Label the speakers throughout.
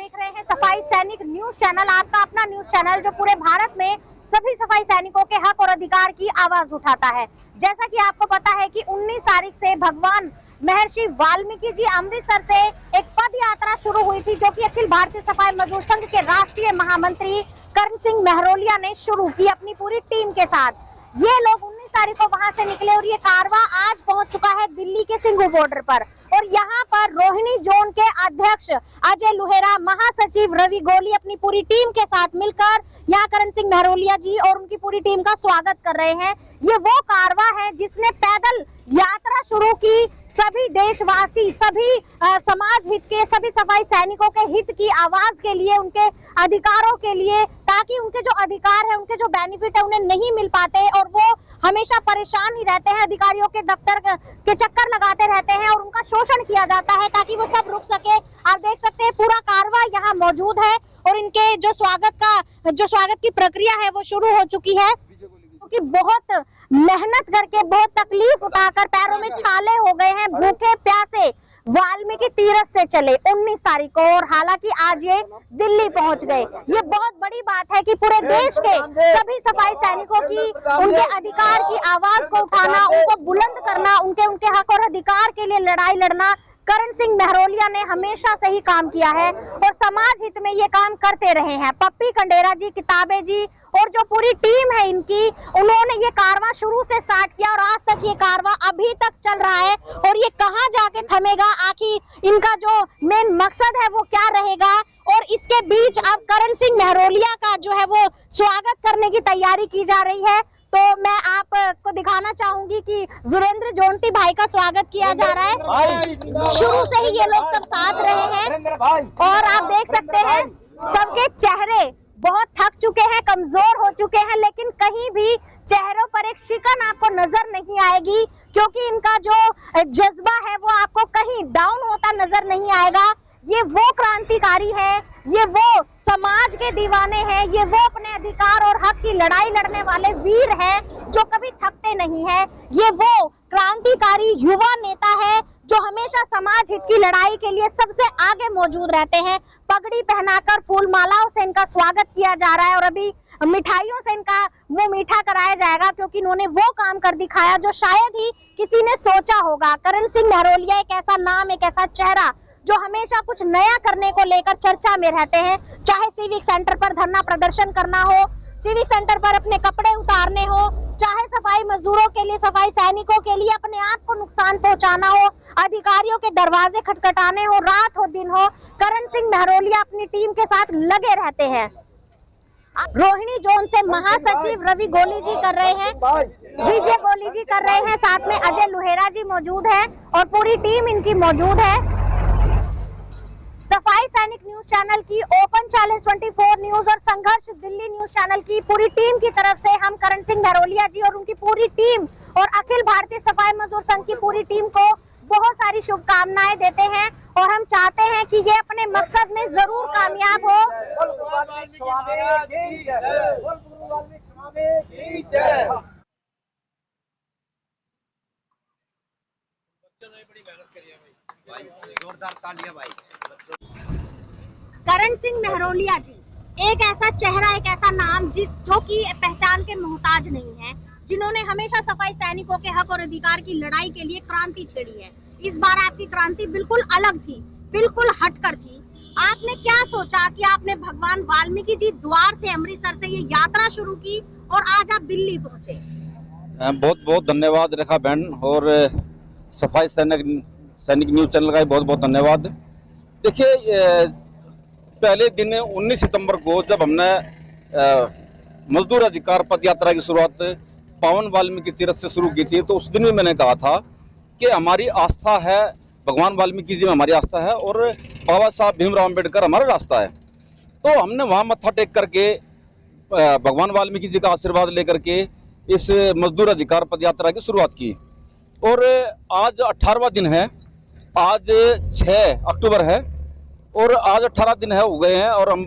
Speaker 1: देख रहे हैं सफाई सैनिक न्यूज चैनल, आपका अपना न्यूज चैनल जो पूरे भारत में सभी सफाई सैनिकों के हक और अधिकार की आवाज उठाता है। जैसा कि आपको पता है कि 19 तारीख से भगवान महर्षि वाल्मीकि जी अमृतसर से एक पद यात्रा शुरू हुई थी, जो कि अखिल भारतीय सफाई मजदूर संघ के राष्ट्रीय महामंत्री करण सिंह महरोलिया ने शुरू की अपनी पूरी टीम के साथ। ये लोग 19 तारीख को वहां से निकले और ये कारवां आज पहुंच चुका है दिल्ली के सिंघू बॉर्डर पर। और यहाँ पर रोहिणी जोन के अध्यक्ष अजय लुहेरा, महासचिव रवि गोली अपनी पूरी टीम के साथ मिलकर यहाँ करण सिंह महरोलिया जी और उनकी पूरी टीम का स्वागत कर रहे हैं। ये वो कारवां है जिसने पैदल यात्रा शुरू की, सभी देशवासी, सभी समाज हित के, सभी सफाई सैनिकों के हित की आवाज के लिए, उनके अधिकारों के लिए, ताकि उनके जो अधिकार है, उनके जो बेनिफिट है उन्हें नहीं मिल पाते और वो हमेशा परेशान ही रहते हैं, अधिकारियों के दफ्तर के चक्कर लगाते रहते हैं और उनका शोषण किया जाता है, ताकि वो सब रुक सके। आप देख सकते हैं पूरा कारवां यहाँ मौजूद है और इनके जो स्वागत की प्रक्रिया है वो शुरू हो चुकी है, क्योंकि बहुत मेहनत करके, बहुत तकलीफ उठाकर, पैरों में छाले हो गए हैं, भूखे प्यासे वाल्मीकि तीरथ से चले 19 तारीख को और हालांकि आज ये दिल्ली पहुंच गए। ये बहुत बड़ी बात है कि पूरे देश के सभी सफाई सैनिकों की, उनके अधिकार की आवाज को उठाना, उनको बुलंद करना, उनके हक और अधिकार के लिए लड़ाई लड़ना करण सिंह महरोलिया ने हमेशा से ही काम किया है और समाज हित में ये काम करते रहे हैं। पप्पी खंडेरा जी, किताबे जी और जो पूरी टीम है इनकी, उन्होंने ये कारवां शुरू से स्टार्ट किया और आज तक ये कारवां अभी तक चल रहा है और ये कहां जाके थमेगा, आखिर इनका जो मेन मकसद है वो क्या रहेगा। और इसके बीच अब करण सिंह महरोलिया का जो है वो स्वागत करने की तैयारी की जा रही है। तो मैं आपको दिखाना चाहूंगी कि वीरेंद्र जोंटी भाई का स्वागत किया जा रहा है। शुरू से ही ये लोग सब साथ रहे हैं और आप देख सकते हैं सबके चेहरे बहुत थक चुके हैं, कमजोर हो चुके हैं, लेकिन कहीं भी चेहरों पर एक शिकन आपको नजर नहीं आएगी, क्योंकि इनका जो जज्बा है वो आपको कहीं डाउन होता नजर नहीं आएगा। ये वो क्रांतिकारी है, ये वो समाज के दीवाने हैं, ये वो अपने अधिकार और हक की लड़ाई लड़ने वाले वीर हैं जो कभी थकते नहीं हैं। ये वो क्रांतिकारी युवा नेता है जो हमेशा समाज हित की लड़ाई के लिए सबसे आगे मौजूद रहते हैं। पगड़ी पहनाकर फूल मालाओं से इनका स्वागत किया जा रहा है और अभी मिठाइयों से इनका मुंह मीठा कराया जाएगा, क्योंकि इन्होंने वो काम कर दिखाया जो शायद ही किसी ने सोचा होगा। करण सिंह महरोलिया एक ऐसा नाम, एक ऐसा चेहरा जो हमेशा कुछ नया करने को लेकर चर्चा में रहते हैं, चाहे सिविक सेंटर पर धरना प्रदर्शन करना हो, सिविक सेंटर पर अपने कपड़े उतारने हो, चाहे सफाई मजदूरों के लिए, सफाई सैनिकों के लिए अपने आप को नुकसान पहुंचाना हो, अधिकारियों के दरवाजे खटखटाने हो, रात हो दिन हो, करण सिंह महरोलिया अपनी टीम के साथ लगे रहते हैं। रोहिणी जोन से महासचिव रवि गोली जी कर रहे हैं, विजय गोली जी कर रहे हैं, साथ में अजय लुहेरा जी मौजूद है और पूरी टीम इनकी मौजूद है। सफाई सैनिक न्यूज चैनल की, ओपन चैलेंज 24 न्यूज और संघर्ष दिल्ली न्यूज चैनल की पूरी टीम की तरफ से हम करण सिंह महरोलिया जी और उनकी पूरी टीम और अखिल भारतीय सफाई मजदूर संघ की पूरी टीम को बहुत सारी शुभकामनाएं देते हैं और हम चाहते हैं कि ये अपने मकसद में जरूर कामयाब हो।
Speaker 2: जोरदार तालियां भाई।
Speaker 1: करण सिंह महरोलिया जी एक ऐसा चेहरा, एक ऐसा नाम जो कि पहचान के मोहताज नहीं है, जिन्होंने हमेशा सफाई सैनिकों के हक और अधिकार की लड़ाई के लिए क्रांति छेड़ी है। इस बार आपकी क्रांति बिल्कुल अलग थी, बिल्कुल हटकर थी। आपने क्या सोचा कि आपने भगवान वाल्मीकि जी द्वार से, अमृतसर से ये यात्रा शुरू की और आज आप दिल्ली पहुंचे?
Speaker 3: बहुत बहुत धन्यवाद रेखा बहन और सफाई सैनिक न्यूज चैनल का बहुत बहुत धन्यवाद। देखिए, पहले दिन 19 सितंबर को जब हमने मजदूर अधिकार पद यात्रा की शुरुआत पावन वाल्मीकि तीरथ से शुरू की थी, तो उस दिन भी मैंने कहा था कि हमारी आस्था है, भगवान वाल्मीकि जी में हमारी आस्था है और बाबा साहब भीमराव अम्बेडकर हमारा रास्ता है। तो हमने वहाँ मत्था टेक करके भगवान वाल्मीकि जी का आशीर्वाद लेकर के इस मजदूर अधिकार पद यात्रा की शुरुआत की और आज 18वां दिन है। आज 6 अक्टूबर है और आज 18 दिन हो गए हैं और हम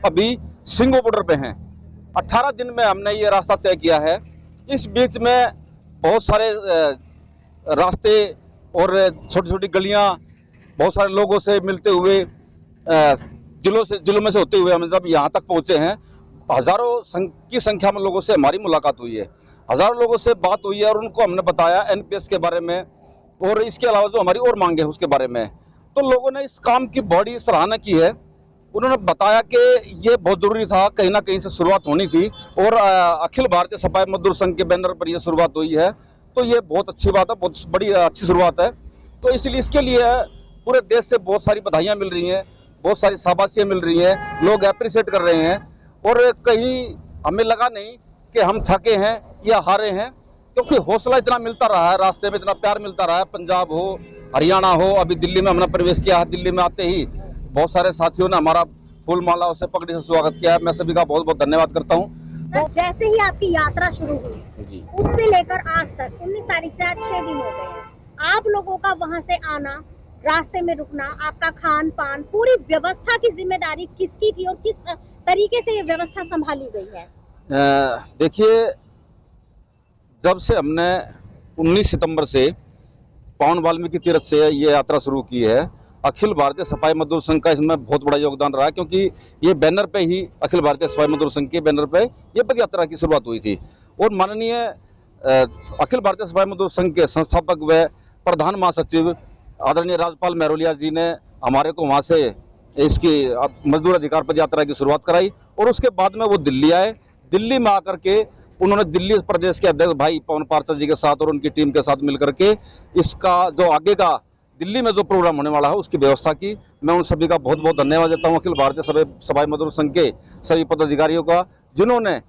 Speaker 3: अभी सिंघू बॉर्डर पे हैं। 18 दिन में हमने ये रास्ता तय किया है। इस बीच में बहुत सारे रास्ते और छोटी छोटी गलियां, बहुत सारे लोगों से मिलते हुए जिलों में से होते हुए हम जब यहाँ तक पहुंचे हैं, हजारों की संख्या में लोगों से हमारी मुलाकात हुई है, हजारों लोगों से बात हुई है और उनको हमने बताया एनपीएस के बारे में और इसके अलावा जो हमारी और मांगे हैं उसके बारे में। तो लोगों ने इस काम की बड़ी सराहना की है। उन्होंने बताया कि ये बहुत जरूरी था, कहीं ना कहीं से शुरुआत होनी थी और अखिल भारतीय सफाई मजदूर संघ के बैनर पर यह शुरुआत हुई है, तो ये बहुत अच्छी बात है, बहुत बड़ी अच्छी शुरुआत है। तो इसलिए इसके लिए पूरे देश से बहुत सारी बधाइयाँ मिल रही हैं, बहुत सारी शाबाशियाँ मिल रही हैं, लोग अप्रिशिएट कर रहे हैं और कहीं हमें लगा नहीं कि हम थके हैं या हारे हैं, क्योंकि हौसला इतना मिलता रहा है, रास्ते में इतना प्यार मिलता रहा है। पंजाब हो, हरियाणा हो, अभी दिल्ली में हमने प्रवेश किया है, दिल्ली में आते ही बहुत सारे साथियों ने हमारा फूल मालाओं से पगड़ी से स्वागत किया है। मैं सभी का बहुत बहुत धन्यवाद करता हूँ।
Speaker 1: तो जैसे ही आपकी यात्रा शुरू हुई
Speaker 3: जी,
Speaker 1: उससे लेकर आज तक 19 तारीख से आज 6 दिन हो गए हैं, आप लोगों का वहां से आना, रास्ते में रुकना, आपका खान पान, पूरी व्यवस्था की जिम्मेदारी किसकी थी और किस तरीके से ये व्यवस्था संभाली गई है?
Speaker 3: देखिए, जब से हमने 19 सितंबर से पावन वाल्मीकि तीर्थ से ये यात्रा शुरू की है, अखिल भारतीय सफाई मजदूर संघ का इसमें बहुत बड़ा योगदान रहा है, क्योंकि ये बैनर पे ही अखिल भारतीय सफाई मजदूर संघ के बैनर पे ये पद यात्रा की शुरुआत हुई थी। और माननीय अखिल भारतीय सफाई मजदूर संघ के संस्थापक व प्रधान महासचिव आदरणीय राजपाल महरोलिया जी ने हमारे को वहाँ से इसकी मजदूर अधिकार पद यात्रा की शुरुआत कराई और उसके बाद में वो दिल्ली आए। दिल्ली में आकर के उन्होंने दिल्ली प्रदेश के अध्यक्ष भाई पवन पार्षद जी के साथ और उनकी टीम के साथ मिलकर के इसका जो आगे का दिल्ली में जो प्रोग्राम होने वाला है उसकी व्यवस्था की। मैं उन सभी का बहुत बहुत धन्यवाद देता हूँ, अखिल भारतीय सफाई मजदूर संघ के सभी पदाधिकारियों का, जिन्होंने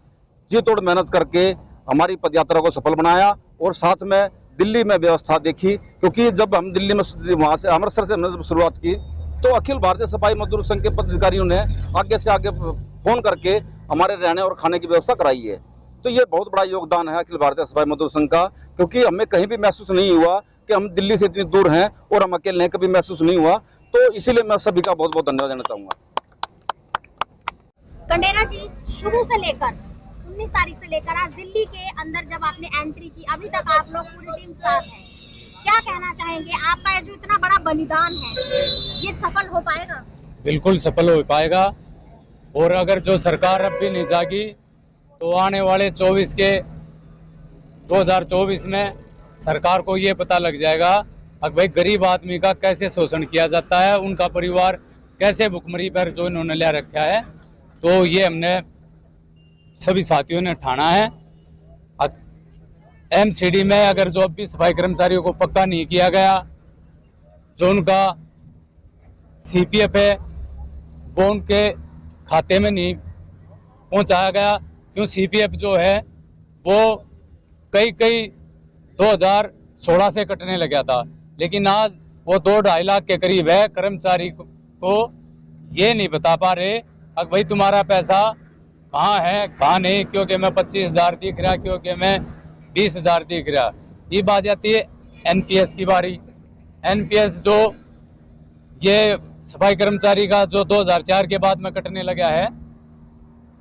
Speaker 3: जी तोड़ मेहनत करके हमारी पदयात्रा को सफल बनाया और साथ में दिल्ली में व्यवस्था देखी। क्योंकि जब हम दिल्ली में वहाँ से अमृतसर से हमने जब शुरुआत की तो अखिल भारतीय सफाई मजदूर संघ के पदाधिकारियों ने आगे से आगे फोन करके हमारे रहने और खाने की व्यवस्था कराई है। तो ये बहुत बड़ा योगदान है अखिल भारतीय सफाई मजदूर संघ का, क्योंकि हमें कहीं भी महसूस नहीं हुआ कि हम दिल्ली से इतनी दूर हैं और हम अकेले हैं, कभी महसूस नहीं हुआ। तो इसीलिए मैं सभी का बहुत बहुत धन्यवाद देना चाहूँगा।
Speaker 1: कंडेरा जी, शुरू से लेकर 19 तारीख से लेकर आज दिल्ली के अंदर जब आपने एंट्री की, अभी तक आप लोग पूरी टीम साथ है, क्या कहना चाहेंगे? आपका जो इतना बड़ा बलिदान है ये सफल हो पाएगा?
Speaker 4: बिल्कुल सफल हो पाएगा। और अगर जो सरकार अब भी नहीं जागी तो आने वाले 2024 में सरकार को ये पता लग जाएगा कि भाई गरीब आदमी का कैसे शोषण किया जाता है, उनका परिवार कैसे भुखमरी पर जो इन्होंने ले रखा है। तो ये हमने सभी साथियों ने ठाना है। एमसीडी में अगर जो अब भी सफाई कर्मचारियों को पक्का नहीं किया गया, जो उनका सीपीएफ है वो उनके खाते में नहीं पहुंचाया गया, क्यों सीपीएफ जो है वो कई 2016 से कटने लगा था, लेकिन आज वो 2-2.5 लाख के करीब है। कर्मचारी को ये नहीं बता पा रहे अब भाई तुम्हारा पैसा कहाँ है कहाँ नहीं, क्योंकि मैं 25,000 दिख रहा, क्योंकि मैं 20,000 दिख रहा। ये बात जाती है एनपीएस की बारी। एनपीएस जो ये सफाई कर्मचारी का जो 2004 के बाद में कटने लगा है,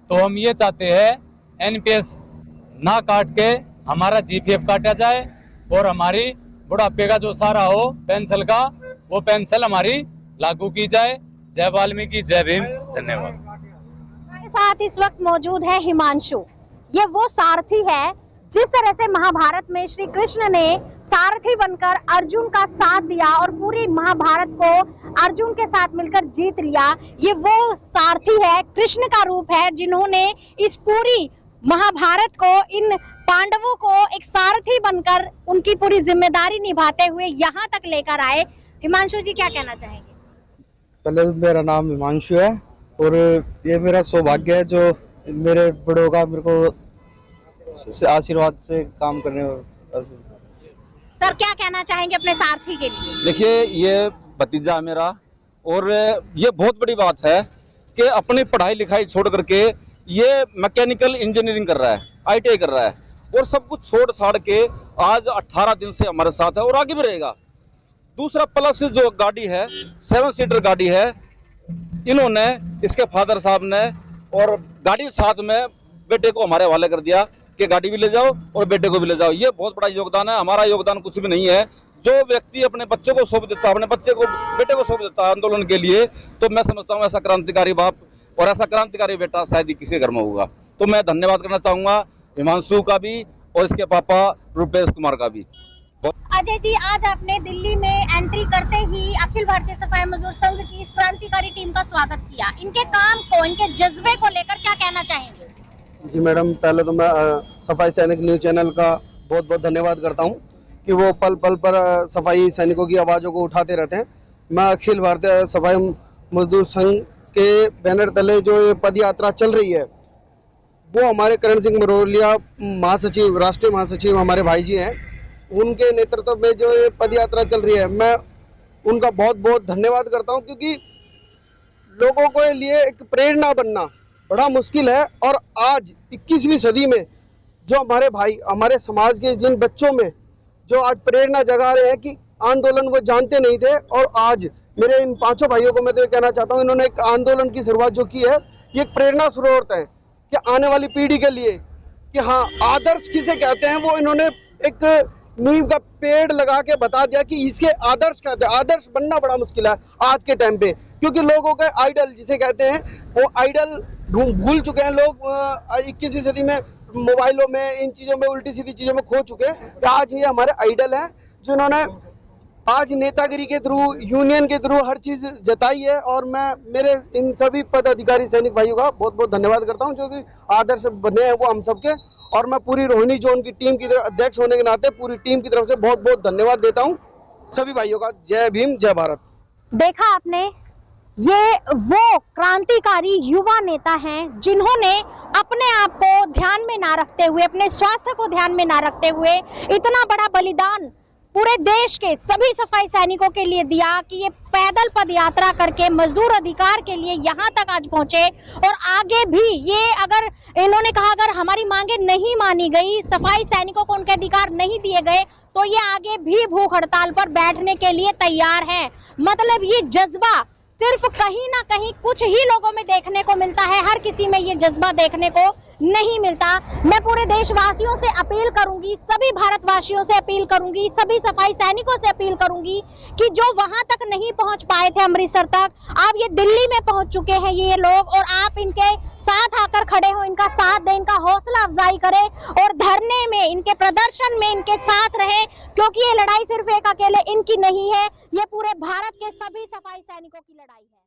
Speaker 4: तो हम ये चाहते हैं एनपीएस ना काट के हमारा जीपीएफ काटा जाए और हमारी बुढ़ापे का जो सारा हो पेंशन का, वो पेंशन हमारी लागू की जाए। जय वाल्मीकि, जय भीम, धन्यवाद।
Speaker 1: हमारे साथ इस वक्त मौजूद है हिमांशु। ये वो सारथी है जिस तरह से महाभारत में श्री कृष्ण ने सारथी बनकर अर्जुन का साथ दिया और पूरी महाभारत को अर्जुन के साथ मिलकर जीत लिया। ये वो सारथी है, कृष्ण का रूप है, जिन्होंने इस पूरी महाभारत को, इन पांडवों को एक सारथी बनकर उनकी पूरी जिम्मेदारी निभाते हुए यहाँ तक लेकर आए। हिमांशु जी, क्या कहना चाहेंगे?
Speaker 5: पहले मेरा नाम हिमांशु है और ये मेरा सौभाग्य है जो मेरे बड़ों का मेरे को आशीर्वाद से काम करने।
Speaker 1: सर, क्या कहना चाहेंगे अपने सारथी के लिए?
Speaker 3: देखिए, ये भतीजा है मेरा और ये बहुत बड़ी बात है कि अपनी पढ़ाई लिखाई छोड़ करके ये मैकेनिकल इंजीनियरिंग कर रहा है, आईटीआई कर रहा है और सब कुछ छोड़ छाड़ के आज 18 दिन से हमारे साथ है और आगे भी रहेगा। दूसरा प्लस जो गाड़ी है 7 सीटर गाड़ी है, इन्होंने, इसके फादर साहब ने, और गाड़ी साथ में बेटे को हमारे हवाले कर दिया कि गाड़ी भी ले जाओ और बेटे को भी ले जाओ। ये बहुत बड़ा योगदान है, हमारा योगदान कुछ भी नहीं है। जो व्यक्ति अपने बच्चे को सौंप देता है, अपने बेटे को सौंप देता है आंदोलन के लिए, तो मैं समझता हूँ ऐसा क्रांतिकारी बाप और ऐसा क्रांतिकारी बेटा शायद ही किसी घर में होगा। तो मैं धन्यवाद करना चाहूंगा हिमांशु का भी और इसके पापा रुपेश कुमार का भी।
Speaker 1: अजय जी, आज आपने दिल्ली में एंट्री करते ही अखिल भारतीय सफाई मजदूर संघ की इस क्रांतिकारी टीम का स्वागत किया। इनके काम को, इनके जज्बे को लेकर क्या कहना चाहेंगे?
Speaker 6: जी मैडम, पहले तो मैं सफाई सैनिक न्यूज चैनल का बहुत बहुत धन्यवाद करता हूं कि वो पल पल पर सफाई सैनिकों की आवाज़ों को उठाते रहते हैं। मैं अखिल भारतीय सफाई मजदूर संघ के बैनर तले जो ये पद यात्रा चल रही है, वो हमारे करण सिंह मरोलिया महासचिव, राष्ट्रीय महासचिव हमारे भाई जी हैं, उनके नेतृत्व में जो ये पद यात्रा चल रही है, मैं उनका बहुत बहुत धन्यवाद करता हूँ, क्योंकि लोगों के लिए एक प्रेरणा बनना बड़ा मुश्किल है। और आज 21वीं सदी में जो हमारे भाई, हमारे समाज के जिन बच्चों में जो आज प्रेरणा जगा रहे हैं कि आंदोलन वो जानते नहीं थे, और आज मेरे इन पांचों भाइयों को मैं तो ये कहना चाहता हूँ, इन्होंने एक आंदोलन की शुरुआत जो की है, ये एक प्रेरणा स्रोत है कि आने वाली पीढ़ी के लिए कि हाँ, आदर्श किसे कहते हैं, वो इन्होंने एक नींव का पेड़ लगा के बता दिया कि इसके आदर्श कहते हैं। आदर्श बनना बड़ा मुश्किल है आज के टाइम पे, क्योंकि लोगों के आइडल जिसे कहते हैं, वो आइडल भूल चुके हैं लोग। 21वीं सदी में मोबाइलों में, इन चीज़ों में, उल्टी सीधी चीज़ों में खो चुके हैं। आज ये हमारे आइडल हैं, जिन्होंने आज नेतागिरी के थ्रू, यूनियन के थ्रू हर चीज़ जताई है। और मैं मेरे इन सभी पदाधिकारी सैनिक भाइयों का बहुत बहुत धन्यवाद करता हूं, जो कि आदर्श बने हैं वो हम सबके। और मैं पूरी रोहिणी जोन की टीम की तरफ अध्यक्ष होने के नाते पूरी टीम की तरफ से बहुत बहुत धन्यवाद देता हूं सभी भाइयों का। जय भीम, जय भारत।
Speaker 1: देखा आपने, ये वो क्रांतिकारी युवा नेता हैं जिन्होंने अपने आप को ध्यान में ना रखते हुए, अपने स्वास्थ्य को ध्यान में ना रखते हुए इतना बड़ा बलिदान पूरे देश के सभी सफाई सैनिकों के लिए दिया कि ये पैदल पद यात्रा करके मजदूर अधिकार के लिए यहाँ तक आज पहुंचे। और आगे भी ये, अगर इन्होंने कहा अगर हमारी मांगे नहीं मानी गई, सफाई सैनिकों को उनके अधिकार नहीं दिए गए, तो ये आगे भी भूख हड़ताल पर बैठने के लिए तैयार है। मतलब ये जज्बा सिर्फ कहीं ना कहीं कुछ ही लोगों में देखने को मिलता है, हर किसी में ये जज्बा देखने को नहीं मिलता। मैं पूरे देशवासियों से अपील करूंगी, सभी भारतवासियों से अपील करूंगी, सभी सफाई सैनिकों से अपील करूंगी कि जो वहां तक नहीं पहुंच पाए थे अमृतसर तक, आप ये दिल्ली में पहुंच चुके हैं ये लोग, और आप इनके साथ आकर खड़े हो, इनका साथ दें, इनका हौसला अफजाई करें और धरने में, इनके प्रदर्शन में इनके साथ रहे, क्योंकि ये लड़ाई सिर्फ एक अकेले इनकी नहीं है, ये पूरे भारत के सभी सफाई सैनिकों की लड़ाई है।